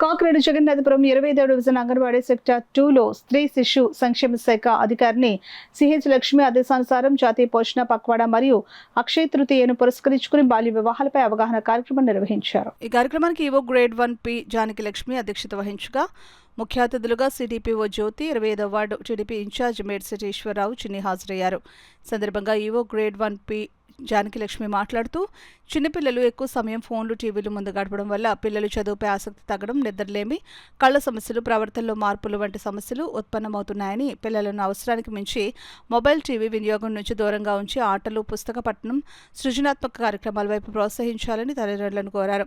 Kakinada Jagannathapuram 25వ division anganwadi sector 2లో స్త్రీ శిశు సంక్షేమ శాఖ అధికారిని సిహెచ్ లక్ష్మి ఆదేశానుసారం జాతీయ పోషణ పక్వాడా మరియు అక్షయ తృతీయను పురస్కరించుకుని బాల్య వివాహాలపై అవగాహన కార్యక్రమం నిర్వహించారు. ఈ కార్యక్రమానికి EO grade 1 P Janaki Lakshmi అధ్యక్షత వహించగా ముఖ్య అతిథులుగా సిడిపిఓ జ్యోతి, 25వ వార్డు టీడీపీ ఇన్ఛార్జ్ మేడ్సిటి ఈశ్వరరావు చిన్ని హాజరయ్యారు. సందర్భంగా EO grade 1 P Janaki Lakshmi మాట్లాడుతూ చిన్నపిల్లలు ఎక్కువ సమయం ఫోన్లు, టీవీలు ముందు గడపడం వల్ల పిల్లలు చదువుపై ఆసక్తి తగ్గడం, నిద్రలేమి, కళ్ల సమస్యలు, ప్రవర్తనలో మార్పులు వంటి సమస్యలు ఉత్పన్నమవుతున్నాయని, పిల్లలను అవసరానికి మించి మొబైల్, టీవీ వినియోగం నుంచి దూరంగా ఉంచి ఆటలు, పుస్తక పఠనం, సృజనాత్మక కార్యక్రమాల వైపు ప్రోత్సహించాలని తల్లిదండ్రులను కోరారు.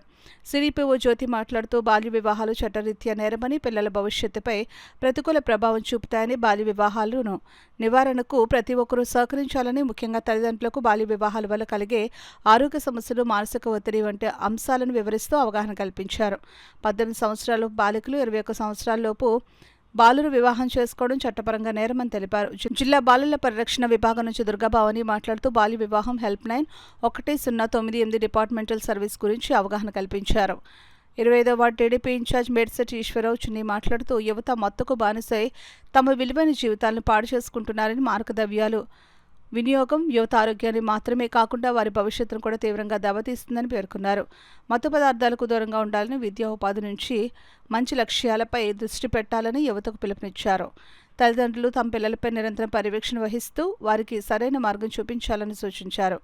సిడిపిఓ జ్యోతి మాట్లాడుతూ బాల్య వివాహాలు చట్టరీత్యా నేరమని, పిల్లల భవిష్యత్తుపై ప్రతికూల ప్రభావం చూపుతాయని, బాల్య వివాహాలను నివారణకు ప్రతి ఒక్కరూ సహకరించాలని, ముఖ్యంగా తల్లిదండ్రులకు బాల్య వివాహాల వల్ల కలిగే ఆరోగ్య సమస్యలు, మానసిక ఒత్తిడి వంటి అంశాలను వివరిస్తూ అవగాహన కల్పించారు. 18 సంవత్సరాల బాలికలు, 21 సంవత్సరాలలోపు బాలురు వివాహం చేసుకోవడం చట్టపరంగా నేరమని తెలిపారు. జిల్లా బాలల పరిరక్షణ విభాగం నుంచి దుర్గాభవాని మాట్లాడుతూ బాల్య వివాహం హెల్ప్ లైన్ 1098 డిపార్ట్మెంటల్ సర్వీస్ గురించి అవగాహన కల్పించారు. 25వ వార్డు టీడీపీ ఇన్ఛార్జ్ మేడ్సిటి ఈశ్వరరావు చిన్ని మాట్లాడుతూ యువత మత్తుకు బానిసై తమ విలువైన జీవితాలను పాడు చేసుకుంటున్నారని, మార్గద్రవ్యాలు వినియోగం యువత ఆరోగ్యాన్ని మాత్రమే కాకుండా వారి భవిష్యత్తును కూడా తీవ్రంగా దెబ్బతీస్తుందని పేర్కొన్నారు. మత్తు పదార్థాలకు దూరంగా ఉండాలని, విద్యా ఉపాధి నుంచి మంచి లక్ష్యాలపై దృష్టి పెట్టాలని యువతకు పిలుపునిచ్చారు. తల్లిదండ్రులు తమ పిల్లలపై నిరంతరం పర్యవేక్షణ వహిస్తూ వారికి సరైన మార్గం చూపించాలని సూచించారు.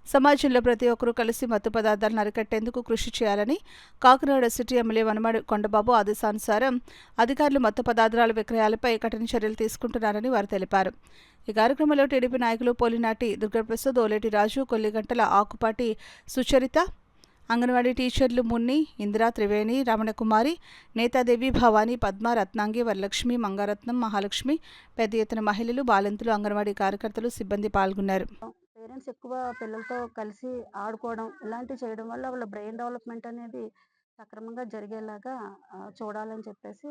సమాజంలో ప్రతి ఒక్కరూ కలిసి మత్తు పదార్థాలను అరికట్టేందుకు కృషి చేయాలని కాకినాడ సిటీ ఎమ్మెల్యే వనమాడి కొండబాబు ఆదేశానుసారం అధికారులు మత్తు పదార్థాల విక్రయాలపై కఠిన చర్యలు తీసుకుంటున్నారని వారు తెలిపారు. ఈ కార్యక్రమంలో టీడీపీ నాయకులు పోలినాటి దుర్గాప్రసాద్, ఓలేటి రాజు, కొల్లిగంటల ఆకుపాటి సుచరిత, అంగన్వాడీ టీచర్లు మున్ని, ఇందిరా, త్రివేణి, రమణకుమారి, నేతాదేవి, భవానీ, పద్మ, రత్నాంగి, వరలక్ష్మి, మంగారత్నం, మహాలక్ష్మి, పెద్ద ఎత్తున మహిళలు, బాలింతలు, అంగన్వాడీ కార్యకర్తలు, సిబ్బంది పాల్గొన్నారు. పేరెంట్స్ ఎక్కువ పిల్లలతో కలిసి ఆడుకోవడం ఇలాంటివి చేయడం వల్ల వాళ్ళ బ్రెయిన్ డెవలప్మెంట్ అనేది సక్రమంగా జరిగేలాగా చూడాలని చెప్పేసి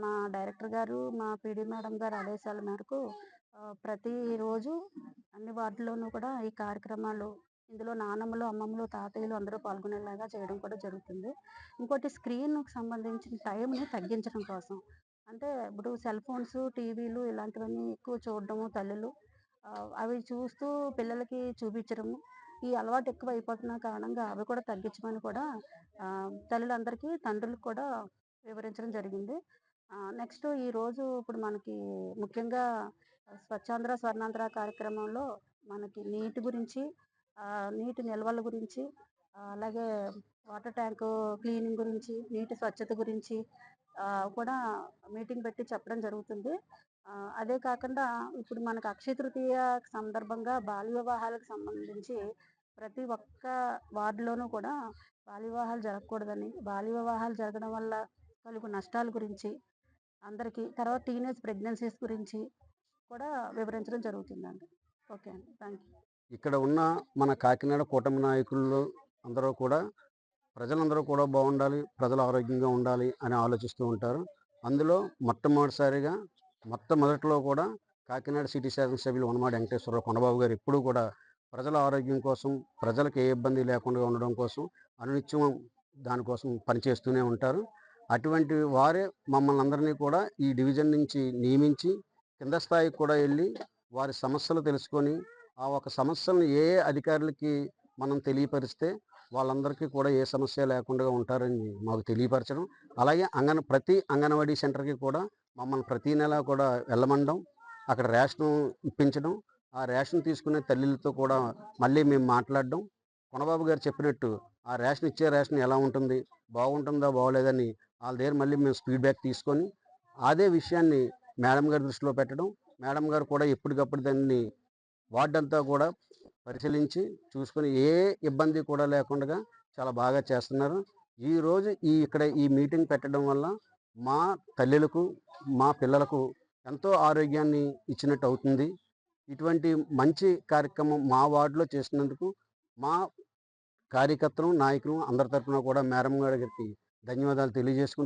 మా డైరెక్టర్ గారు, మా పీడీ మేడం గారు ఆదేశాల మేరకు ప్రతిరోజు అన్ని వార్డుల్లోనూ కూడా ఈ కార్యక్రమాలు, ఇందులో నానమ్మలు, అమ్మమ్మలు, తాతయ్యలు అందరూ పాల్గొనేలాగా చేయడం కూడా జరుగుతుంది. ఇంకోటి స్క్రీన్కి సంబంధించిన టైంని తగ్గించడం కోసం, అంటే ఇప్పుడు సెల్ ఫోన్స్, టీవీలు ఇలాంటివన్నీ ఎక్కువ చూడడము తల్లులు, అవి చూస్తూ పిల్లలకి చూపించడము, ఈ అలవాటు ఎక్కువ అయిపోతున్న కారణంగా అవి కూడా తగ్గించమని కూడా తల్లులందరికీ, తండ్రులకు కూడా వివరించడం జరిగింది. నెక్స్ట్ ఈరోజు ఇప్పుడు మనకి ముఖ్యంగా స్వచ్ఛాంధ్ర స్వర్ణాంధ్ర కార్యక్రమంలో మనకి నీటి గురించి, నీటి నిల్వల గురించి, అలాగే వాటర్ ట్యాంకు క్లీనింగ్ గురించి, నీటి స్వచ్ఛత గురించి కూడా మీటింగ్ పెట్టి చెప్పడం జరుగుతుంది. అదే కాకుండా ఇప్పుడు మనకు అక్షయ తృతీయ సందర్భంగా బాల్య వివాహాలకు సంబంధించి ప్రతి ఒక్క వార్డులోనూ కూడా బాల్య వివాహాలు జరగకూడదని, బాల్య వివాహాలు జరగడం వల్ల కలుగు నష్టాల గురించి అందరికీ, తర్వాత టీనేజ్ ప్రెగ్నెన్సీస్ గురించి కూడా వివరించడం జరుగుతుందండి. ఓకే అండి, థ్యాంక్ యూ. ఇక్కడ ఉన్న మన కాకినాడ కూటమి నాయకులు అందరూ కూడా ప్రజలందరూ కూడా బాగుండాలి, ప్రజలు ఆరోగ్యంగా ఉండాలి అని ఆలోచిస్తూ ఉంటారు. అందులో మొట్టమొదటిలో కూడా కాకినాడ సిటీ శాసనసభ్యులు వనమాడి వెంకటేశ్వరరావు కొండబాబు గారు ఎప్పుడూ కూడా ప్రజల ఆరోగ్యం కోసం, ప్రజలకు ఏ ఇబ్బంది లేకుండా ఉండడం కోసం అనునిత్యం దానికోసం పనిచేస్తూనే ఉంటారు. అటువంటి వారే మమ్మల్ని అందరినీ కూడా ఈ డివిజన్ నుంచి నియమించి కింద స్థాయికి కూడా వెళ్ళి వారి సమస్యలు తెలుసుకొని, ఆ ఒక సమస్యలను ఏ అధికారులకి మనం తెలియపరిస్తే వాళ్ళందరికీ కూడా ఏ సమస్య లేకుండా ఉంటారని మాకు తెలియపరచడం, అలాగే ప్రతి అంగన్వాడీ సెంటర్కి కూడా మమ్మల్ని ప్రతి నెల కూడా వెళ్ళమండం, అక్కడ రేషన్ ఇప్పించడం, ఆ రేషన్ తీసుకునే తల్లులతో కూడా మళ్ళీ మేము మాట్లాడడం, కొనబాబు గారు చెప్పినట్టు ఆ రేషన్ ఇచ్చే రేషన్ ఎలా ఉంటుంది, బాగుంటుందా బాగోలేదని వాళ్ళ దగ్గర మళ్ళీ మేము ఫీడ్బ్యాక్ తీసుకొని అదే విషయాన్ని మేడం గారి దృష్టిలో పెట్టడం, మేడం గారు కూడా ఎప్పటికప్పుడు దాన్ని వార్డంతా కూడా పరిశీలించి చూసుకొని ఏ ఇబ్బంది కూడా లేకుండా చాలా బాగా చేస్తున్నారు. ఈరోజు ఇక్కడ ఈ మీటింగ్ పెట్టడం వల్ల మా తల్లులకు, మా పిల్లలకు ఎంతో ఆరోగ్యాన్ని ఇచ్చినట్టు అవుతుంది. ఇటువంటి మంచి కార్యక్రమం మా వార్డులో చేసినందుకు మా కార్యకర్తలు, నాయకులు అందరి తరఫున కూడా మేడం గారికి ధన్యవాదాలు తెలియజేసుకుంటూ